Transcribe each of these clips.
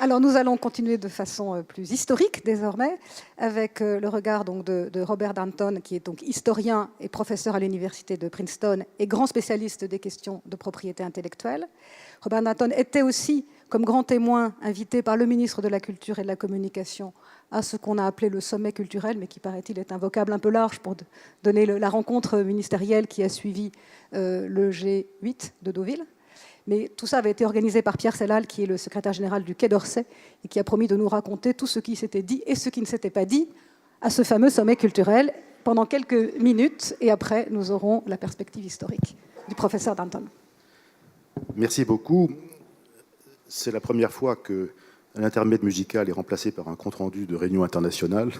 Alors nous allons continuer de façon plus historique désormais, avec le regard donc, de Robert Danton, qui est donc historien et professeur à l'université de Princeton et grand spécialiste des questions de propriété intellectuelle. Robert Danton était aussi, comme grand témoin, invité par le ministre de la Culture et de la Communication à ce qu'on a appelé le sommet culturel, mais qui, paraît-il, est un vocable un peu large pour donner la rencontre ministérielle qui a suivi le G8 de Deauville. Mais tout ça avait été organisé par Pierre Sellal, qui est le secrétaire général du Quai d'Orsay, et qui a promis de nous raconter tout ce qui s'était dit et ce qui ne s'était pas dit à ce fameux sommet culturel pendant quelques minutes. Et après, nous aurons la perspective historique du professeur Danton. Merci beaucoup. C'est la première fois qu'un intermède musical est remplacé par un compte-rendu de réunion internationale.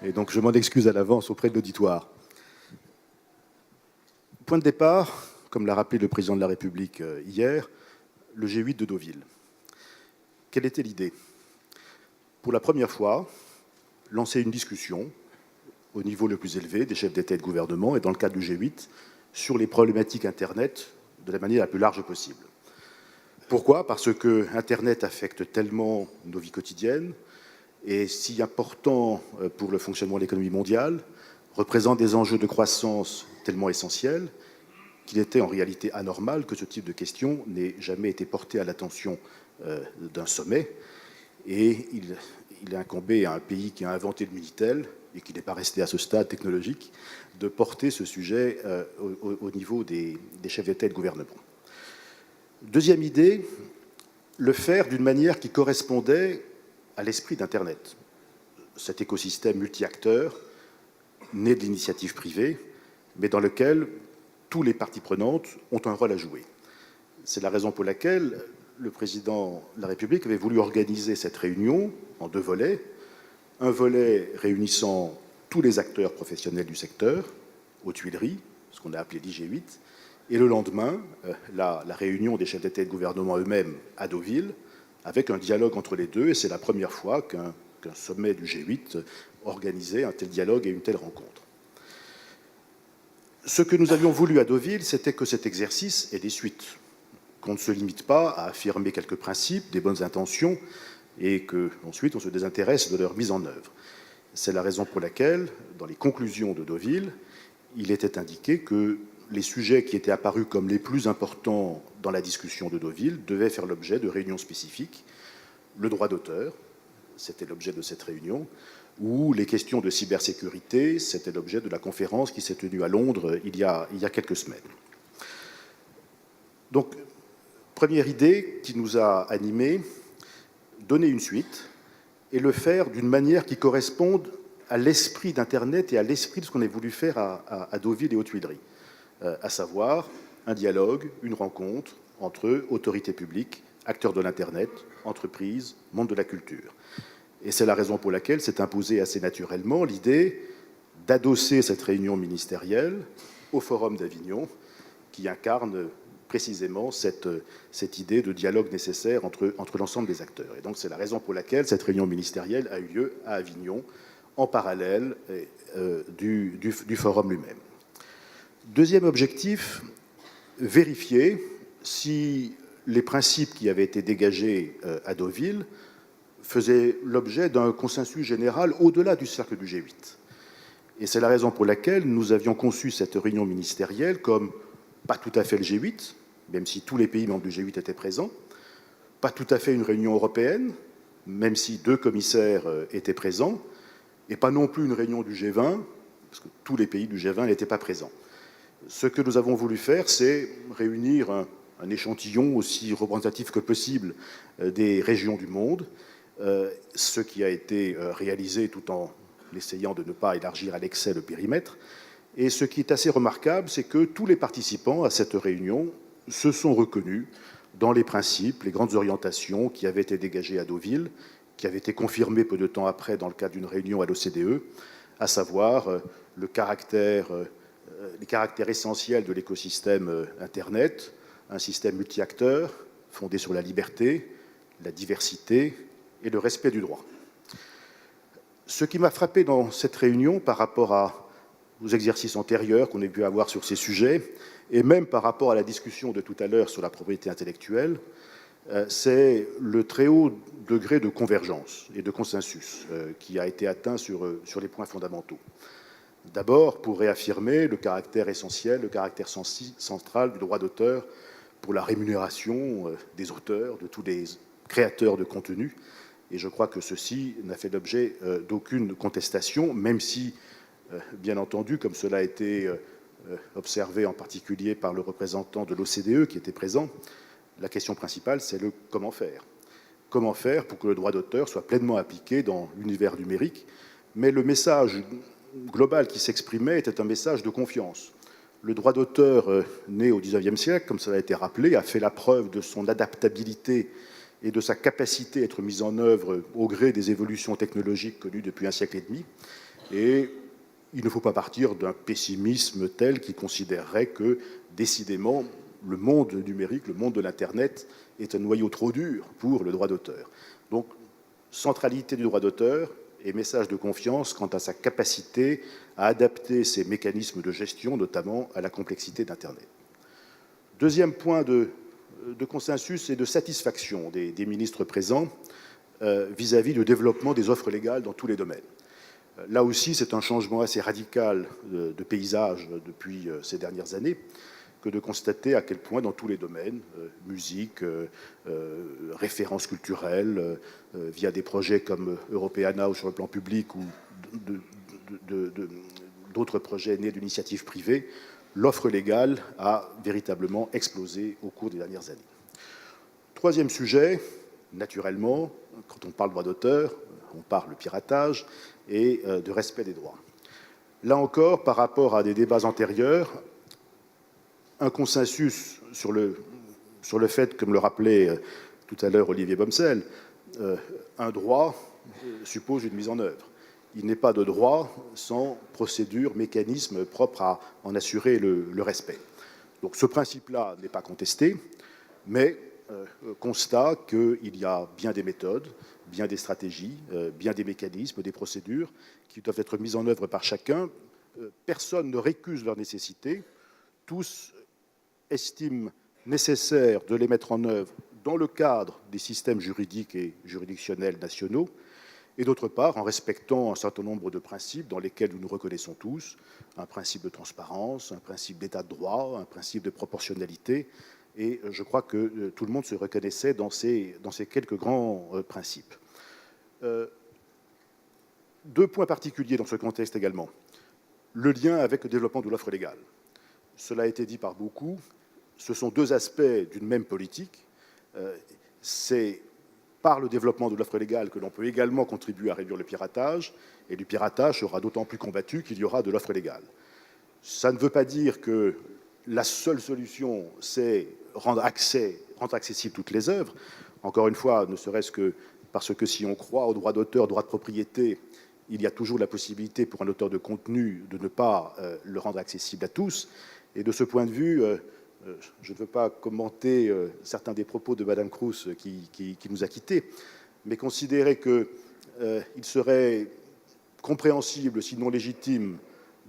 Et donc, je m'en excuse à l'avance auprès de l'auditoire. Point de départ, comme l'a rappelé le président de la République hier, le G8 de Deauville. Quelle était l'idée? Pour la première fois, lancer une discussion au niveau le plus élevé des chefs d'État et de gouvernement, et dans le cadre du G8, sur les problématiques Internet de la manière la plus large possible. Pourquoi? Parce que Internet affecte tellement nos vies quotidiennes, et si important pour le fonctionnement de l'économie mondiale, représente des enjeux de croissance tellement essentiels, qu'il était en réalité anormal que ce type de question n'ait jamais été porté à l'attention d'un sommet. Et il a incombé à un pays qui a inventé le Minitel et qui n'est pas resté à ce stade technologique de porter ce sujet au niveau des chefs d'État et de gouvernement. Deuxième idée, le faire d'une manière qui correspondait à l'esprit d'Internet. Cet écosystème multi-acteurs, né de l'initiative privée, mais dans lequel tous les parties prenantes ont un rôle à jouer. C'est la raison pour laquelle le président de la République avait voulu organiser cette réunion en deux volets. Un volet réunissant tous les acteurs professionnels du secteur, aux Tuileries, ce qu'on a appelé l'IG8, et le lendemain, la réunion des chefs d'État et de gouvernement eux-mêmes à Deauville, avec un dialogue entre les deux, et c'est la première fois qu'un sommet du G8 organisait un tel dialogue et une telle rencontre. Ce que nous avions voulu à Deauville, c'était que cet exercice ait des suites, qu'on ne se limite pas à affirmer quelques principes, des bonnes intentions, et qu'ensuite on se désintéresse de leur mise en œuvre. C'est la raison pour laquelle, dans les conclusions de Deauville, il était indiqué que les sujets qui étaient apparus comme les plus importants dans la discussion de Deauville devaient faire l'objet de réunions spécifiques. Le droit d'auteur, c'était l'objet de cette réunion, ou les questions de cybersécurité, c'était l'objet de la conférence qui s'est tenue à Londres il y a quelques semaines. Donc, première idée qui nous a animés, donner une suite et le faire d'une manière qui corresponde à l'esprit d'Internet et à l'esprit de ce qu'on a voulu faire à Deauville et aux Tuileries, à savoir un dialogue, une rencontre entre autorités publiques, acteurs de l'Internet, entreprises, monde de la culture. Et c'est la raison pour laquelle s'est imposée assez naturellement l'idée d'adosser cette réunion ministérielle au Forum d'Avignon, qui incarne précisément cette idée de dialogue nécessaire entre l'ensemble des acteurs. Et donc c'est la raison pour laquelle cette réunion ministérielle a eu lieu à Avignon, en parallèle du Forum lui-même. Deuxième objectif, vérifier si les principes qui avaient été dégagés à Deauville faisait l'objet d'un consensus général au-delà du cercle du G8. Et c'est la raison pour laquelle nous avions conçu cette réunion ministérielle comme pas tout à fait le G8, même si tous les pays membres du G8 étaient présents, pas tout à fait une réunion européenne, même si 2 commissaires étaient présents, et pas non plus une réunion du G20, parce que tous les pays du G20 n'étaient pas présents. Ce que nous avons voulu faire, c'est réunir un échantillon aussi représentatif que possible des régions du monde, ce qui a été réalisé tout en essayant de ne pas élargir à l'excès le périmètre. Et ce qui est assez remarquable, c'est que tous les participants à cette réunion se sont reconnus dans les principes, les grandes orientations qui avaient été dégagées à Deauville, qui avaient été confirmées peu de temps après dans le cadre d'une réunion à l'OCDE, à savoir les caractères essentiels de l'écosystème Internet, un système multi-acteurs fondé sur la liberté, la diversité et le respect du droit. Ce qui m'a frappé dans cette réunion par rapport aux exercices antérieurs qu'on a pu avoir sur ces sujets, et même par rapport à la discussion de tout à l'heure sur la propriété intellectuelle, c'est le très haut degré de convergence et de consensus qui a été atteint sur les points fondamentaux. D'abord, pour réaffirmer le caractère essentiel, le caractère central du droit d'auteur pour la rémunération des auteurs, de tous les créateurs de contenu. Et je crois que ceci n'a fait l'objet d'aucune contestation, même si, bien entendu, comme cela a été observé en particulier par le représentant de l'OCDE qui était présent, la question principale, c'est le comment faire. Comment faire pour que le droit d'auteur soit pleinement appliqué dans l'univers numérique. Mais le message global qui s'exprimait était un message de confiance. Le droit d'auteur, né au XIXe siècle, comme cela a été rappelé, a fait la preuve de son adaptabilité et de sa capacité à être mise en œuvre au gré des évolutions technologiques connues depuis un siècle et demi. Et il ne faut pas partir d'un pessimisme tel qui considérerait que, décidément, le monde numérique, le monde de l'Internet, est un noyau trop dur pour le droit d'auteur. Donc, centralité du droit d'auteur et message de confiance quant à sa capacité à adapter ses mécanismes de gestion, notamment à la complexité d'Internet. Deuxième point de consensus et de satisfaction des ministres présents vis-à-vis du développement des offres légales dans tous les domaines. Là aussi, c'est un changement assez radical de paysage depuis ces dernières années que de constater à quel point dans tous les domaines, musique, références culturelles, via des projets comme Europeana ou sur le plan public ou d'autres projets nés d'initiatives privées, l'offre légale a véritablement explosé au cours des dernières années. Troisième sujet, naturellement, quand on parle droit d'auteur, on parle piratage et de respect des droits. Là encore, par rapport à des débats antérieurs, un consensus sur le fait, comme le rappelait tout à l'heure Olivier Bomsel, un droit suppose une mise en œuvre. Il n'est pas de droit sans procédure, mécanisme propre à en assurer le respect. Donc ce principe-là n'est pas contesté, mais constat qu'il y a bien des méthodes, bien des stratégies, bien des mécanismes, des procédures qui doivent être mises en œuvre par chacun. Personne ne récuse leur nécessité. Tous estiment nécessaire de les mettre en œuvre dans le cadre des systèmes juridiques et juridictionnels nationaux, et d'autre part en respectant un certain nombre de principes dans lesquels nous nous reconnaissons tous, un principe de transparence, un principe d'état de droit, un principe de proportionnalité, et je crois que tout le monde se reconnaissait dans ces quelques grands principes. Deux points particuliers dans ce contexte également. Le lien avec le développement de l'offre légale. Cela a été dit par beaucoup, ce sont deux aspects d'une même politique. C'est par le développement de l'offre légale que l'on peut également contribuer à réduire le piratage, et le piratage sera d'autant plus combattu qu'il y aura de l'offre légale. Ça ne veut pas dire que la seule solution, c'est rendre accessibles toutes les œuvres. Encore une fois, ne serait-ce que parce que si on croit au droit d'auteur, droit de propriété, il y a toujours la possibilité pour un auteur de contenu de ne pas le rendre accessible à tous. Et de ce point de vue, je ne veux pas commenter certains des propos de Mme Crous qui nous a quittés, mais considérer qu'il serait compréhensible, sinon légitime,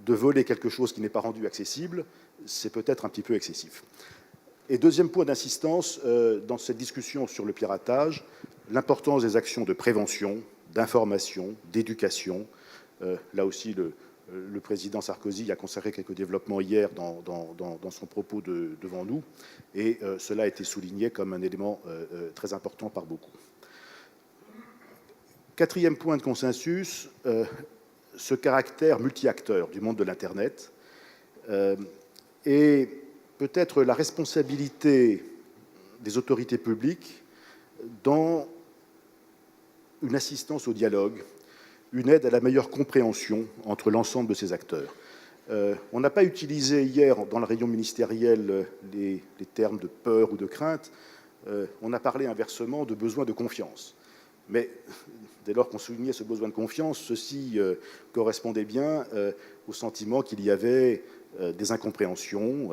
de voler quelque chose qui n'est pas rendu accessible, c'est peut-être un petit peu excessif. Et deuxième point d'insistance dans cette discussion sur le piratage, l'importance des actions de prévention, d'information, d'éducation. Là aussi, le président Sarkozy a consacré quelques développements hier dans son propos devant nous, et cela a été souligné comme un élément très important par beaucoup. Quatrième point de consensus, ce caractère multi-acteur du monde de l'Internet et peut-être la responsabilité des autorités publiques dans une assistance au dialogue, une aide à la meilleure compréhension entre l'ensemble de ces acteurs. On n'a pas utilisé hier, dans la réunion ministérielle, les termes de peur ou de crainte. On a parlé inversement de besoin de confiance. Mais dès lors qu'on soulignait ce besoin de confiance, ceci correspondait bien au sentiment qu'il y avait des incompréhensions,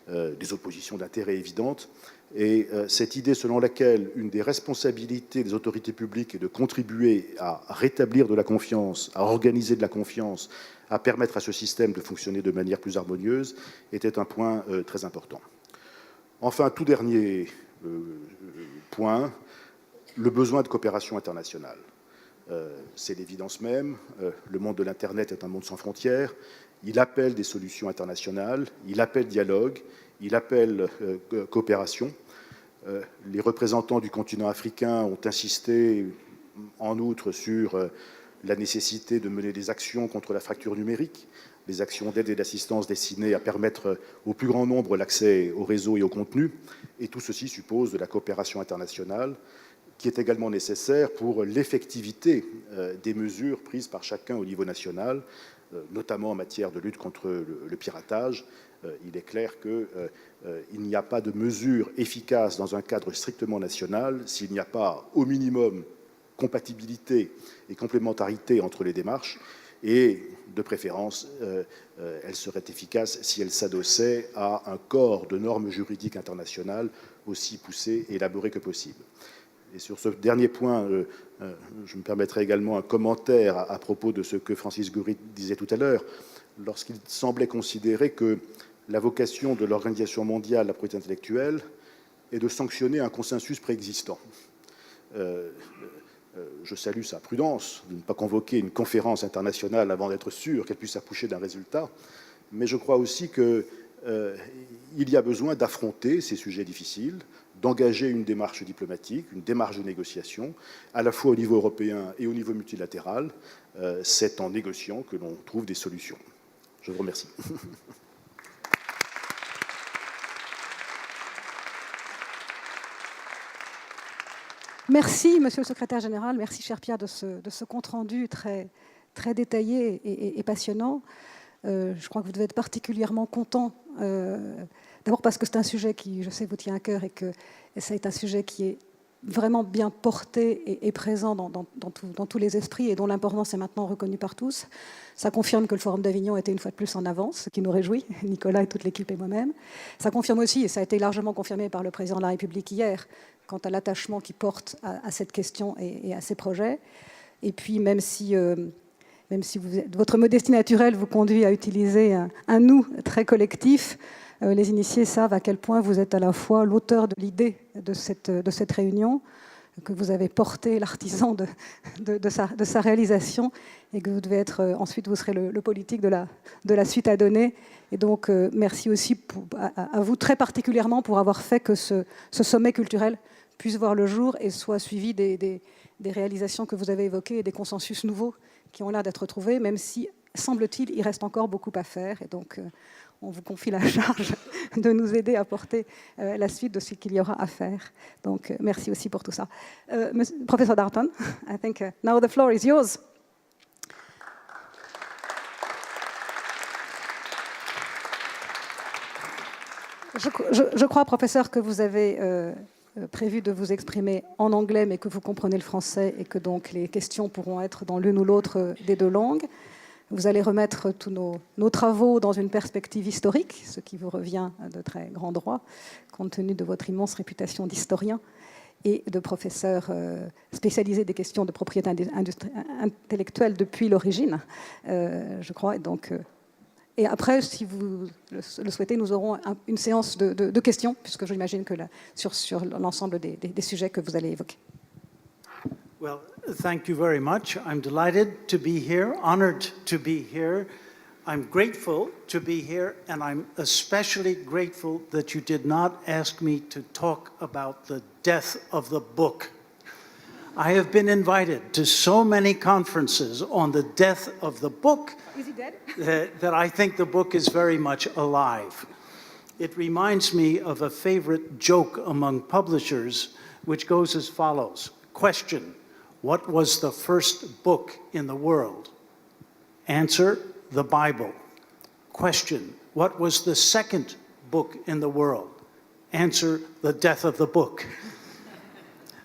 des oppositions d'intérêts évidentes. Et cette idée selon laquelle une des responsabilités des autorités publiques est de contribuer à rétablir de la confiance, à organiser de la confiance, à permettre à ce système de fonctionner de manière plus harmonieuse, était un point très important. Enfin, tout dernier point, le besoin de coopération internationale. C'est l'évidence même, le monde de l'Internet est un monde sans frontières, il appelle des solutions internationales, il appelle dialogue, il appelle coopération. Les représentants du continent africain ont insisté en outre sur la nécessité de mener des actions contre la fracture numérique, des actions d'aide et d'assistance destinées à permettre au plus grand nombre l'accès au réseau et au contenu. Et tout ceci suppose de la coopération internationale qui est également nécessaire pour l'effectivité des mesures prises par chacun au niveau national, notamment en matière de lutte contre le piratage. Il est clair qu'il n'y a pas de mesures efficaces dans un cadre strictement national s'il n'y a pas au minimum compatibilité et complémentarité entre les démarches, et de préférence, elle serait efficace si elle s'adossait à un corps de normes juridiques internationales aussi poussé et élaboré que possible. Et sur ce dernier point, je me permettrai également un commentaire à propos de ce que Francis Gurrit disait tout à l'heure, lorsqu'il semblait considérer que la vocation de l'Organisation mondiale de la propriété intellectuelle est de sanctionner un consensus préexistant. Je salue sa prudence de ne pas convoquer une conférence internationale avant d'être sûr qu'elle puisse accoucher d'un résultat, mais je crois aussi qu'il y a besoin d'affronter ces sujets difficiles, d'engager une démarche diplomatique, une démarche de négociation, à la fois au niveau européen et au niveau multilatéral. C'est en négociant que l'on trouve des solutions. Je vous remercie. Merci, Monsieur le Secrétaire général. Merci, cher Pierre, de ce compte-rendu très, très détaillé et passionnant. Je crois que vous devez être particulièrement content, d'abord parce que c'est un sujet qui, je sais, vous tient à cœur et que c'est un sujet qui est vraiment bien porté et présent dans tous les esprits et dont l'importance est maintenant reconnue par tous. Ça confirme que le Forum d'Avignon était une fois de plus en avance, ce qui nous réjouit, Nicolas et toute l'équipe et moi-même. Ça confirme aussi, et ça a été largement confirmé par le Président de la République hier, quant à l'attachement qu'il porte à cette question et à ces projets. Et puis, même si votre modestie naturelle vous conduit à utiliser un « nous » très collectif, les initiés savent à quel point vous êtes à la fois l'auteur de l'idée de cette réunion, que vous avez porté l'artisan de sa réalisation, et que vous devez être, ensuite vous serez le politique de la suite à donner. Et donc merci aussi à vous très particulièrement pour avoir fait que ce sommet culturel puisse voir le jour et soit suivi des réalisations que vous avez évoquées et des consensus nouveaux qui ont l'air d'être trouvés, même si, semble-t-il, il reste encore beaucoup à faire. Et donc on vous confie la charge de nous aider à porter la suite de ce qu'il y aura à faire. Donc, merci aussi pour tout ça. Professeur Darnton, I think now the floor is yours. Je crois, professeur, que vous avez prévu de vous exprimer en anglais, mais que vous comprenez le français et que donc les questions pourront être dans l'une ou l'autre des deux langues. Vous allez remettre tous nos travaux dans une perspective historique, ce qui vous revient de très grand droit, compte tenu de votre immense réputation d'historien et de professeur spécialisé des questions de propriété intellectuelle depuis l'origine, je crois. Et après, si vous le souhaitez, nous aurons une séance de questions, puisque j'imagine que sur l'ensemble des sujets que vous allez évoquer. Well, thank you very much. I'm delighted to be here, honored to be here. I'm grateful to be here, and I'm especially grateful that you did not ask me to talk about the death of the book. I have been invited to so many conferences on the death of the book. Is he dead? that I think the book is very much alive. It reminds me of a favorite joke among publishers, which goes as follows. Question: what was the first book in the world? Answer: the Bible. Question: what was the second book in the world? Answer: the death of the book.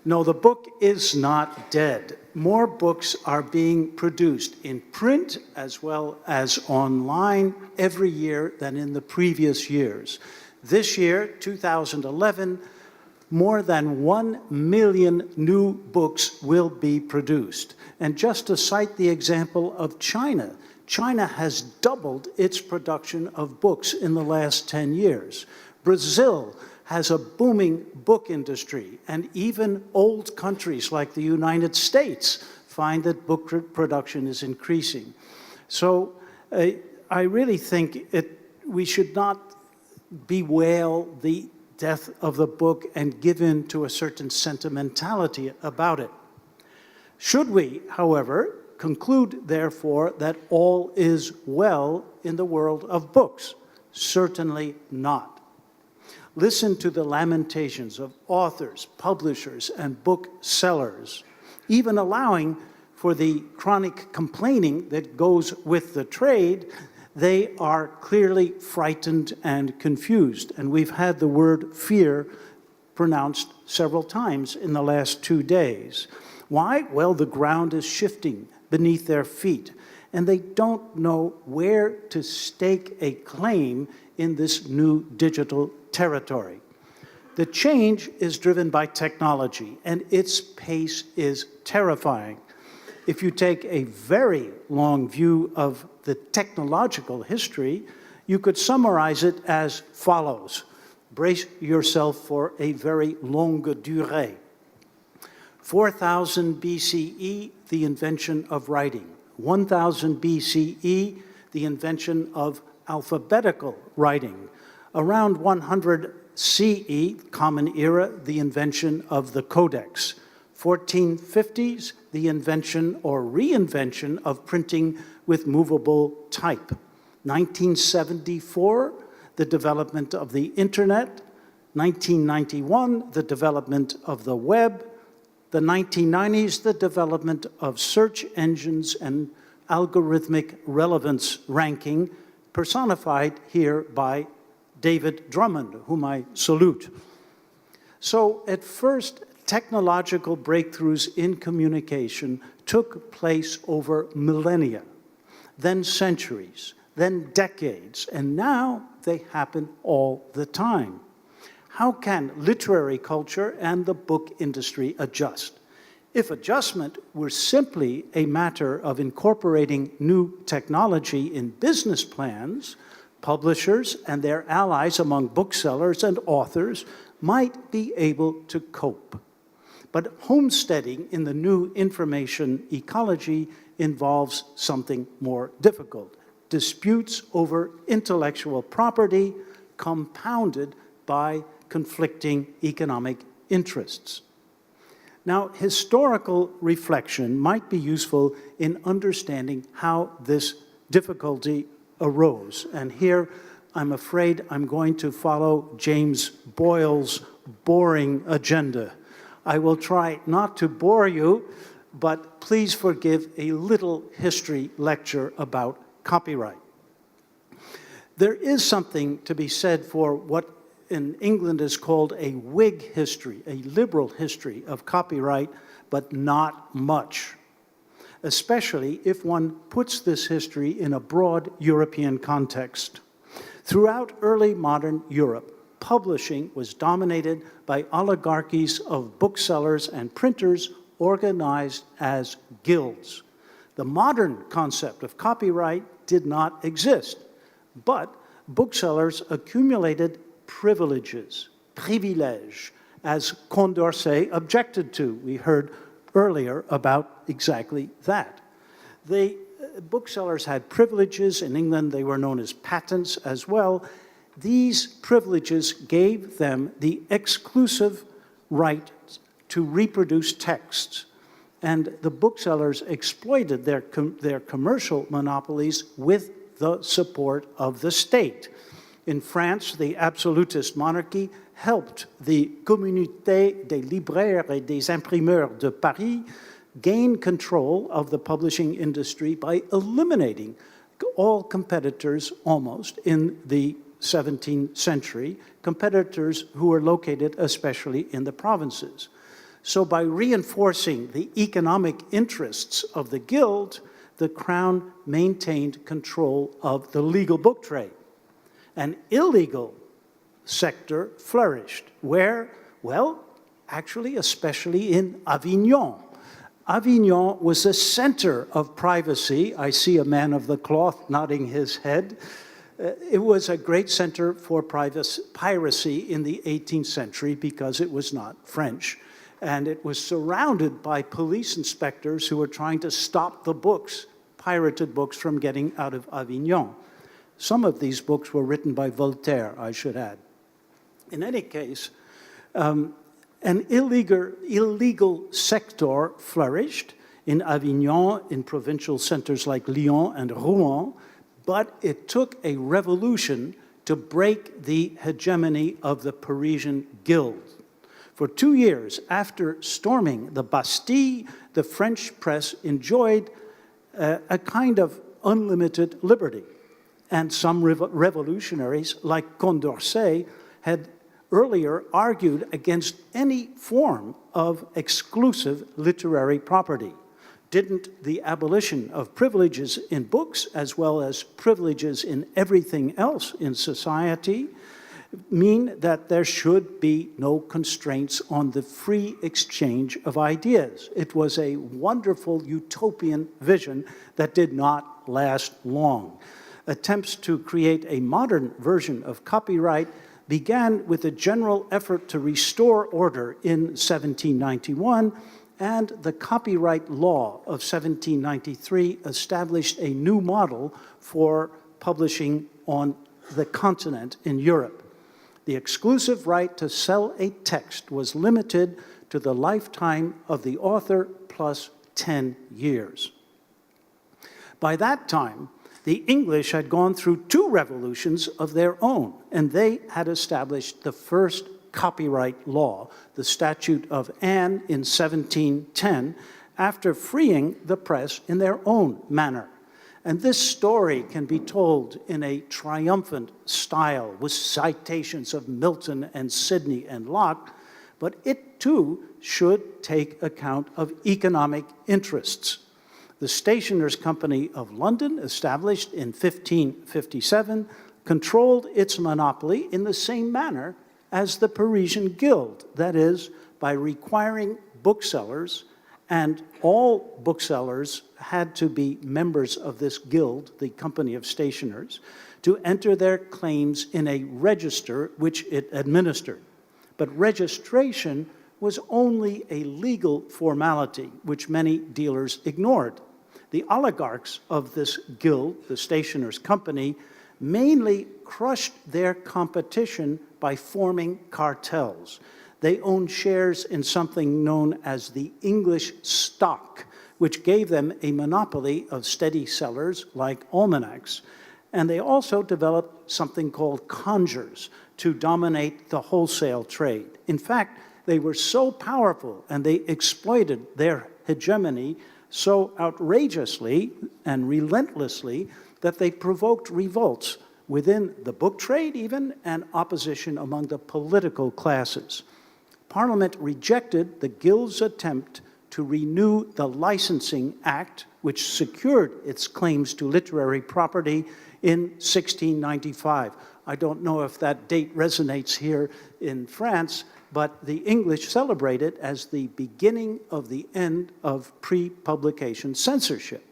No, the book is not dead. More books are being produced in print as well as online every year than in the previous years. This year, 2011, more than 1 million new books will be produced. And just to cite the example of China, China has doubled its production of books in the last 10 years. Brazil has a booming book industry, and even old countries like the United States find that book production is increasing. So I really think we should not bewail the death of the book and give in to a certain sentimentality about it. Should we, however, conclude, therefore, that all is well in the world of books? Certainly not. Listen to the lamentations of authors, publishers, and booksellers, even allowing for the chronic complaining that goes with the trade. They are clearly frightened and confused, and we've had the word fear pronounced several times in the last 2 days. Why? Well, the ground is shifting beneath their feet, and they don't know where to stake a claim in this new digital territory. The change is driven by technology, and its pace is terrifying. If you take a very long view of the technological history, you could summarize it as follows. Brace yourself for a very longue durée. 4000 BCE, the invention of writing. 1000 BCE, the invention of alphabetical writing. Around 100 CE, Common Era, the invention of the Codex. 1450s, the invention or reinvention of printing with movable type. 1974, the development of the internet. 1991, the development of the web. The 1990s, the development of search engines and algorithmic relevance ranking, personified here by David Drummond, whom I salute. So at first, technological breakthroughs in communication took place over millennia, then centuries, then decades, and now they happen all the time. How can literary culture and the book industry adjust? If adjustment were simply a matter of incorporating new technology in business plans, publishers and their allies among booksellers and authors might be able to cope. But homesteading in the new information ecology involves something more difficult: disputes over intellectual property compounded by conflicting economic interests. Now, historical reflection might be useful in understanding how this difficulty arose. And here, I'm afraid I'm going to follow James Boyle's boring agenda. I will try not to bore you, but please forgive a little history lecture about copyright. There is something to be said for what in England is called a Whig history, a liberal history of copyright, but not much, especially if one puts this history in a broad European context. Throughout early modern Europe, publishing was dominated by oligarchies of booksellers and printers organized as guilds. The modern concept of copyright did not exist, but booksellers accumulated privileges, privilèges, as Condorcet objected to. We heard earlier about exactly that. The booksellers had privileges. In England, they were known as patents as well. These privileges gave them the exclusive right to reproduce texts, and the booksellers exploited their commercial monopolies with the support of the state. In France, the absolutist monarchy helped the Communauté des libraires et des imprimeurs de Paris gain control of the publishing industry by eliminating all competitors almost in the 17th century, competitors who were located especially in the provinces. So by reinforcing the economic interests of the guild, the crown maintained control of the legal book trade. An illegal sector flourished. Where? Well, actually, especially in Avignon. Avignon was the center of privacy. I see a man of the cloth nodding his head. It was a great center for piracy in the 18th century because it was not French. And it was surrounded by police inspectors who were trying to stop the books, pirated books, from getting out of Avignon. Some of these books were written by Voltaire, I should add. In any case, an illegal sector flourished in Avignon, in provincial centers like Lyon and Rouen, but it took a revolution to break the hegemony of the Parisian Guild. For 2 years after storming the Bastille, the French press enjoyed a kind of unlimited liberty. And some revolutionaries, like Condorcet, had earlier argued against any form of exclusive literary property. Didn't the abolition of privileges in books, as well as privileges in everything else in society, mean that there should be no constraints on the free exchange of ideas? It was a wonderful utopian vision that did not last long. Attempts to create a modern version of copyright began with a general effort to restore order in 1791, and the Copyright Law of 1793 established a new model for publishing on the continent in Europe. The exclusive right to sell a text was limited to the lifetime of the author plus 10 years. By that time, the English had gone through 2 revolutions of their own, and they had established the first copyright law, the Statute of Anne in 1710, after freeing the press in their own manner. And this story can be told in a triumphant style with citations of Milton and Sidney and Locke, but it too should take account of economic interests. The Stationers' Company of London, established in 1557, controlled its monopoly in the same manner as the Parisian Guild, that is, by requiring booksellers, and all booksellers had to be members of this guild, the Company of Stationers, to enter their claims in a register which it administered. But registration was only a legal formality, which many dealers ignored. The oligarchs of this guild, the Stationers' Company, mainly crushed their competition by forming cartels. They owned shares in something known as the English stock, which gave them a monopoly of steady sellers like almanacs. And they also developed something called congers to dominate the wholesale trade. In fact, they were so powerful and they exploited their hegemony so outrageously and relentlessly that they provoked revolts within the book trade even, and opposition among the political classes. Parliament rejected the Guild's attempt to renew the Licensing Act, which secured its claims to literary property in 1695. I don't know if that date resonates here in France, but the English celebrate it as the beginning of the end of pre-publication censorship.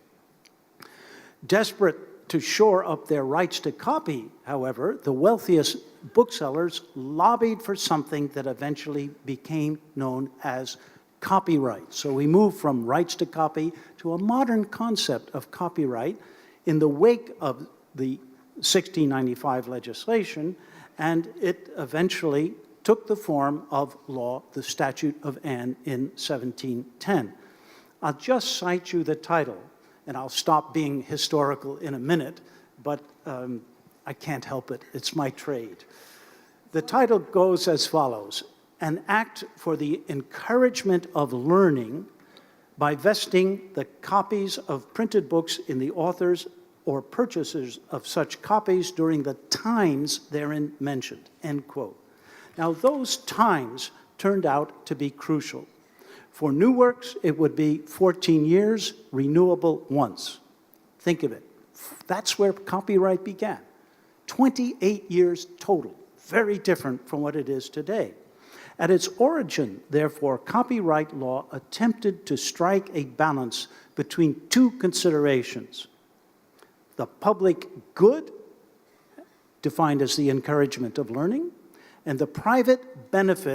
Desperate to shore up their rights to copy, however, the wealthiest booksellers lobbied for something that eventually became known as copyright. So we moved from rights to copy to a modern concept of copyright in the wake of the 1695 legislation, and it eventually took the form of law, the Statute of Anne in 1710. I'll just cite you the title, and I'll stop being historical in a minute, but I can't help it. It's my trade. The title goes as follows: An Act for the Encouragement of Learning by Vesting the Copies of Printed Books in the authors or purchasers of such copies during the times therein mentioned, end quote. Now, those times turned out to be crucial. For new works, it would be 14 years, renewable once. Think of it. That's where copyright began. 28 years total, very different from what it is today. At its origin, therefore, copyright law attempted to strike a balance between 2 considerations: the public good defined as the encouragement of learning, and the private benefit